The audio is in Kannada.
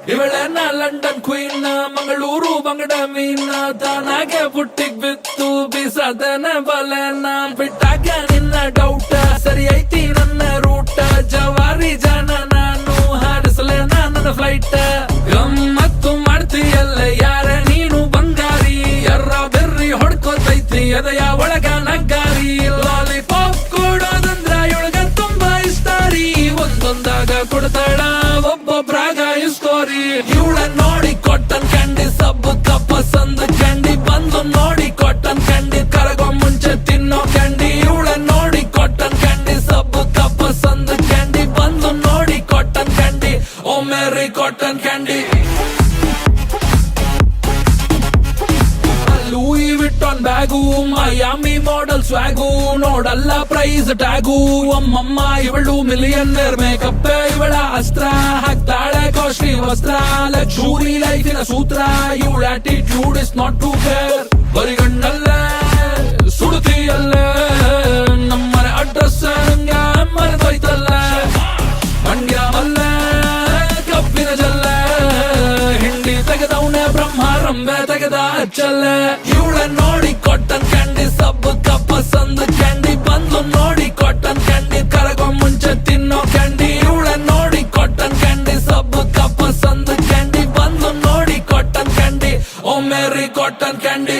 ಇವಳೇನ ಲಂಡನ್ ಕ್ವೀನ್ ಮಂಗಳೂರು ಬಂಗಡ ಮೀನ ತಾನಾಗೆ ಬುಟ್ಟಿಗ್ ಬಿತ್ತು ಬೀಸದನ ಬಲೆನ ಬಿಟ್ಟಾಗ ನಿನ್ನ ಡೌಟ ಸರಿ ಐತಿ ನನ್ನ ರೂಟ ಜವಾರಿ ಜನ ನಾನು ಹಾರಿಸಲೇನ ನನ್ನ ಫ್ಲೈಟ್ ಗಮ್ಮತ್ತು ಮಾಡ್ತೀಯಲ್ಲ ಯಾರ ನೀನು ಬಂಗಾರಿ ಎರ್ರ ಬೆರ್ರಿ ಹೊಡ್ಕೋತೈತಿ ಎದೆಯ ಒಳಗ ನಗ್ಗಾರಿ ಲಾಲಿಪಾಪ್ ಕೊಡೋದಂದ್ರ ಇವಳಗ ತುಂಬಾ ಇಷ್ಟಾರಿ ಒಂದೊಂದಾಗ ಕೊಡ್ತಾಳ ಒಬ್ಬೊಬ್ರಾಗ ಇಸ್ಕೋರಿ ಇವಳ ನೋಡಿ ಕಾಟನ್ ಕ್ಯಾಂಡಿ ಸಬ್ಬು ಪಸಂದ್ ಕ್ಯಾಂಡಿ ಬಂದು ನೋಡಿ ಕಾಟನ್ ಕ್ಯಾಂಡಿ ಕರಗೋ ಮುಂಚೆ ತಿನ್ನೋ ಕ್ಯಾಂಡಿ ಇವಳ ನೋಡಿ ಕಾಟನ್ ಕ್ಯಾಂಡಿ ಸಬ್ಬು ಪಸಂದ್ ಕ್ಯಾಂಡಿ ಬಂದು ನೋಡಿ ಕಾಟನ್ ಕ್ಯಾಂಡಿ ಓ ಮೇರಿ cotton candy Louis Vuitton bag Miami model swag ನೋಡಲ್ಲ ಪ್ರೈಸ್ ಟ್ಯಾಗು ಅಮ್ಮಮ್ಮ ಇವಳು ಮಿಲಿಯನ್ನೇರ್ ಮೇಕಪ್ ಇವಳ ಅಸ್ತ್ರ ಹಾಕ್ತಾಳೆ ಕಾಸ್ಟ್ಲಿ ವಸ್ತ್ರ ಲಕ್ಸುರಿ ಲೈಫಿನ ಸೂತ್ರ ಇವಳ attitude is not to care ಬರಿಗಣ್ಣಲ್ಲೇ ಸುಡುತ್ತಿಯಲ್ಲೇ ನಮ್ಮನ ಅಡ್ರೆಸ್ ನಂಗ ಮರೆದೋಯ್ತಲ್ಲ ಮಂಡ್ಯ ಮಲ್ಲೆ ಕಬ್ಬಿನ ಜಲ್ಲೆ ಹಿಂಡಿ ತೆಗೆದವನೇ ಬ್ರಹ್ಮ ರಂಬೆ ತೆಗೆದ ಅಚ್ಚಲ್ಲೆ ಇವಳ ನೋಡಿ ಕಾಟನ್ ಕ್ಯಾಂಡಿ ಸಬ್ಬು ಪಸಂದ್ ಕ್ಯಾಂಡಿ ಬಂದು ನೋಡಿ ಕಾಟನ್ ಕ್ಯಾಂಡಿ ಕರಗೋ ಮುಂಚೆ ತಿನ್ನೋ ಕ್ಯಾಂಡಿ ಇವಳ ನೋಡಿ ಕಾಟನ್ ಕ್ಯಾಂಡಿ ಸಬ್ಬು ಪಸಂದ್ ಕ್ಯಾಂಡಿ ಬಂದು ನೋಡಿ ಕಾಟನ್ ಕ್ಯಾಂಡಿ ಓ ಮೇರಿ ಕಾಟನ್ ಕ್ಯಾಂಡಿ